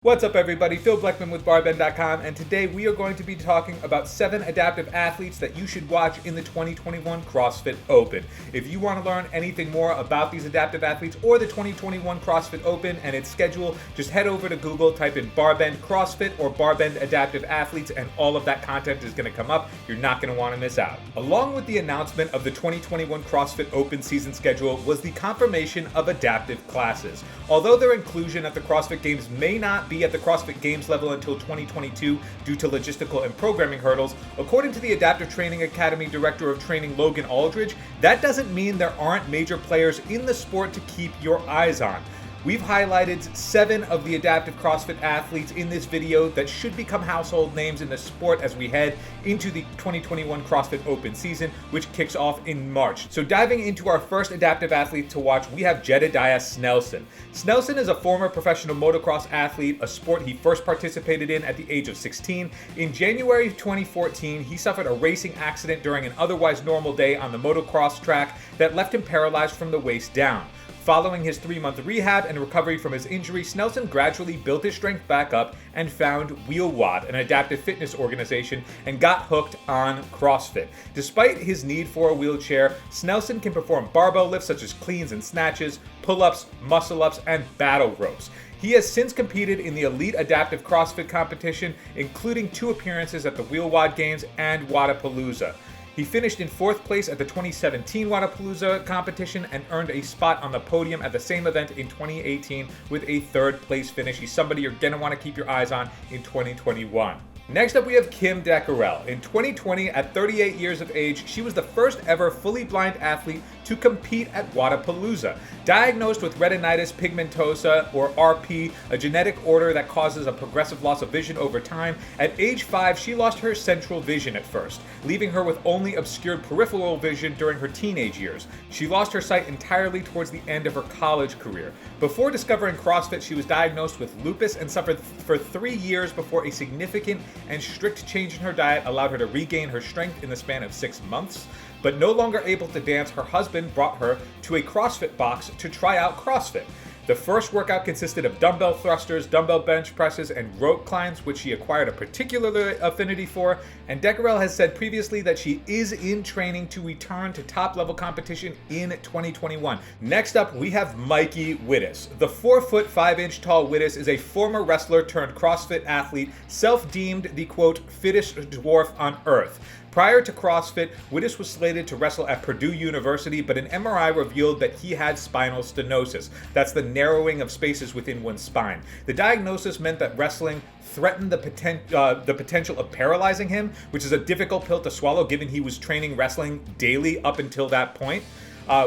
What's up everybody, Phil Bleckman with BarBend.com, and today we are going to be talking about 7 adaptive athletes that you should watch in the 2021 CrossFit Open. If you want to learn anything more about these adaptive athletes or the 2021 CrossFit Open and its schedule, just head over to Google, type in BarBend CrossFit or BarBend Adaptive Athletes, and all of that content is going to come up. You're not going to want to miss out. Along with the announcement of the 2021 CrossFit Open season schedule was the confirmation of adaptive classes. Although their inclusion at the CrossFit Games may not be at the CrossFit Games level until 2022 due to logistical and programming hurdles, according to the Adaptive Training Academy Director of Training Logan Aldridge, that doesn't mean there aren't major players in the sport to keep your eyes on. We've highlighted 7 of the adaptive CrossFit athletes in this video that should become household names in the sport as we head into the 2021 CrossFit Open season, which kicks off in March. So diving into our first adaptive athlete to watch, we have Jedidiah Snelson. Snelson is a former professional motocross athlete, a sport he first participated in at the age of 16. In January 2014, he suffered a racing accident during an otherwise normal day on the motocross track that left him paralyzed from the waist down. Following his 3-month rehab and recovery from his injury, Snelson gradually built his strength back up and found Weida, an adaptive fitness organization, and got hooked on CrossFit. Despite his need for a wheelchair, Snelson can perform barbell lifts such as cleans and snatches, pull-ups, muscle-ups, and battle ropes. He has since competed in the Elite Adaptive CrossFit competition, including 2 appearances at the Weida Games and Wadapalooza. He finished in 4th place at the 2017 Wadapalooza competition and earned a spot on the podium at the same event in 2018 with a 3rd place finish. He's somebody you're going to want to keep your eyes on in 2021. Next up, we have Kym Dekeyrel. In 2020, at 38 years of age, she was the first ever fully blind athlete to compete at Wadapalooza. Diagnosed with retinitis pigmentosa, or RP, a genetic order that causes a progressive loss of vision over time, at age 5, she lost her central vision at first, leaving her with only obscured peripheral vision during her teenage years. She lost her sight entirely towards the end of her college career. Before discovering CrossFit, she was diagnosed with lupus and suffered for 3 years before a significant and strict change in her diet allowed her to regain her strength in the span of 6 months. But no longer able to dance, her husband brought her to a CrossFit box to try out CrossFit. The first workout consisted of dumbbell thrusters, dumbbell bench presses, and rope climbs, which she acquired a particular affinity for, and Dekeyrel has said previously that she is in training to return to top-level competition in 2021. Next up, we have Mikey Witous. The 4-foot 5-inch tall Witous is a former wrestler turned CrossFit athlete, self-deemed the, quote, fittest dwarf on earth. Prior to CrossFit, Witous was slated to wrestle at Purdue University, but an MRI revealed that he had spinal stenosis. That's the narrowing of spaces within one's spine. The diagnosis meant that wrestling threatened the potential of paralyzing him, which is a difficult pill to swallow given he was training wrestling daily up until that point.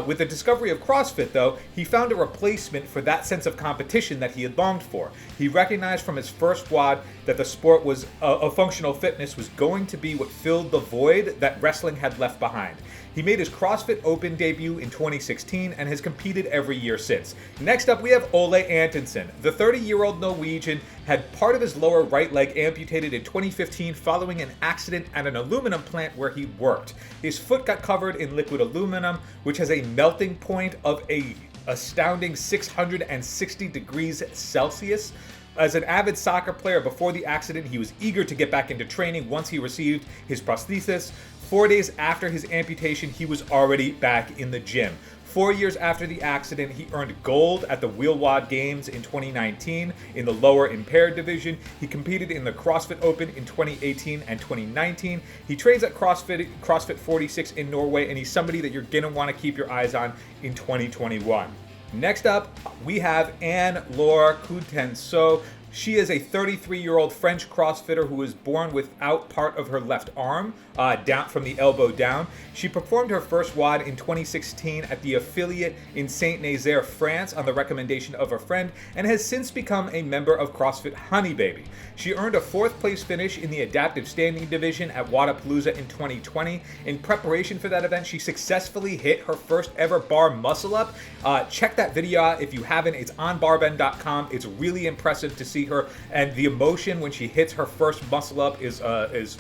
With the discovery of CrossFit, though, he found a replacement for that sense of competition that he had longed for. He recognized from his first WOD that the sport was of functional fitness was going to be what filled the void that wrestling had left behind. He made his CrossFit Open debut in 2016 and has competed every year since. Next up, we have Ole Antonsen. The 30-year-old Norwegian had part of his lower right leg amputated in 2015 following an accident at an aluminum plant where he worked. His foot got covered in liquid aluminum, which has a melting point of an astounding 660 degrees Celsius. As an avid soccer player before the accident, he was eager to get back into training once he received his prosthesis. 4 days after his amputation, he was already back in the gym. 4 years after the accident, he earned gold at the Weida Games in 2019 in the lower impaired division. He competed in the CrossFit Open in 2018 and 2019. He trains at CrossFit 46 in Norway, and he's somebody that you're going to want to keep your eyes on in 2021. Next up, we have Anne-Laure Coutenceau. She is a 33-year-old French CrossFitter who was born without part of her left arm, down from the elbow down. She performed her first WOD in 2016 at the affiliate in Saint-Nazaire, France, on the recommendation of a friend, and has since become a member of CrossFit Honey Baby. She earned a 4th place finish in the adaptive standing division at Wadapalooza in 2020. In preparation for that event, she successfully hit her first ever bar muscle up. Check that video out if you haven't. It's on BarBend.com. It's really impressive to see her, and the emotion when she hits her first muscle up is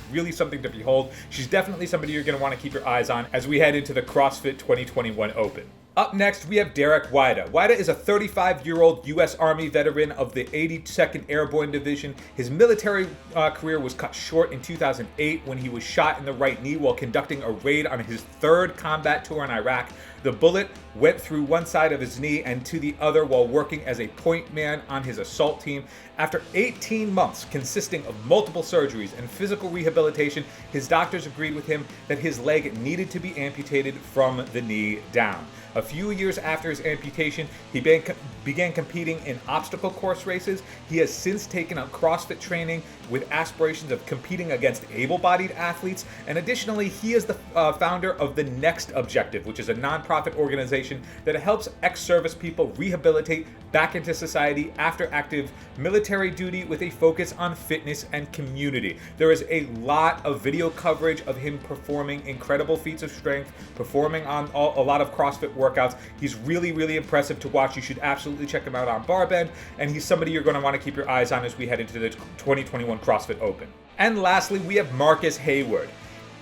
really something to behold. She's definitely somebody you're going to want to keep your eyes on as we head into the CrossFit 2021 Open. Up next, we have Derek Weida. Weida is a 35-year-old U.S. Army veteran of the 82nd Airborne Division. His military career was cut short in 2008 when he was shot in the right knee while conducting a raid on his third combat tour in Iraq. The bullet went through one side of his knee and to the other while working as a point man on his assault team. After 18 months consisting of multiple surgeries and physical rehabilitation, his doctors agreed with him that his leg needed to be amputated from the knee down. A few years after his amputation, he began competing in obstacle course races. He has since taken up CrossFit training with aspirations of competing against able-bodied athletes. And additionally, he is the founder of The Next Objective, which is a nonprofit organization that helps ex-service people rehabilitate back into society after active military duty with a focus on fitness and community. There is a lot of video coverage of him performing incredible feats of strength, performing on a lot of CrossFit workouts. He's really, really impressive to watch. You should absolutely check him out on BarBend, and he's somebody you're going to want to keep your eyes on as we head into the 2021 CrossFit Open. And lastly, we have Marcus Hayward.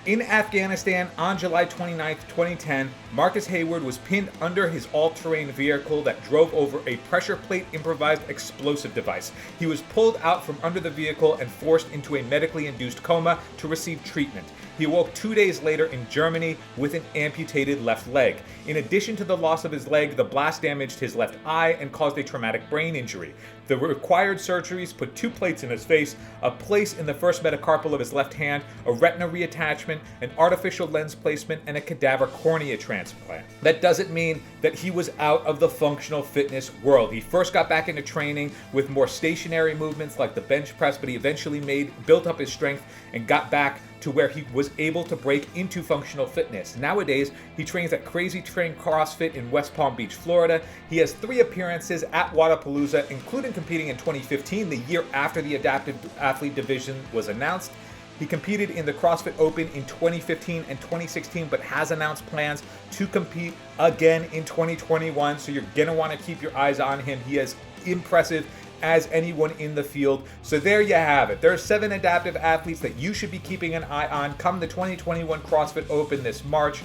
In Afghanistan on July 29, 2010, Marcus Hayward was pinned under his all-terrain vehicle that drove over a pressure plate improvised explosive device. He was pulled out from under the vehicle and forced into a medically induced coma to receive treatment. He awoke 2 days later in Germany with an amputated left leg. In addition to the loss of his leg, the blast damaged his left eye and caused a traumatic brain injury. The required surgeries put 2 plates in his face, a place in the first metacarpal of his left hand, a retina reattachment, an artificial lens placement, and a cadaver cornea transplant. That doesn't mean that he was out of the functional fitness world. He first got back into training with more stationary movements like the bench press, but he eventually built up his strength and got back to where he was able to break into functional fitness. Nowadays, he trains at Crazy Train CrossFit in West Palm Beach, Florida. He has 3 appearances at Wodapalooza, including competing in 2015, the year after the Adaptive Athlete Division was announced. He competed in the CrossFit Open in 2015 and 2016, but has announced plans to compete again in 2021, so you're gonna wanna keep your eyes on him. He is impressive as anyone in the field. So there you have it. There are 7 adaptive athletes that you should be keeping an eye on come the 2021 CrossFit Open this March.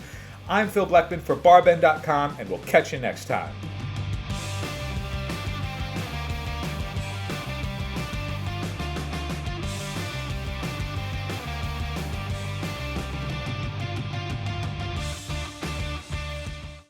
I'm Phil Bleckman for BarBend.com, and we'll catch you next time.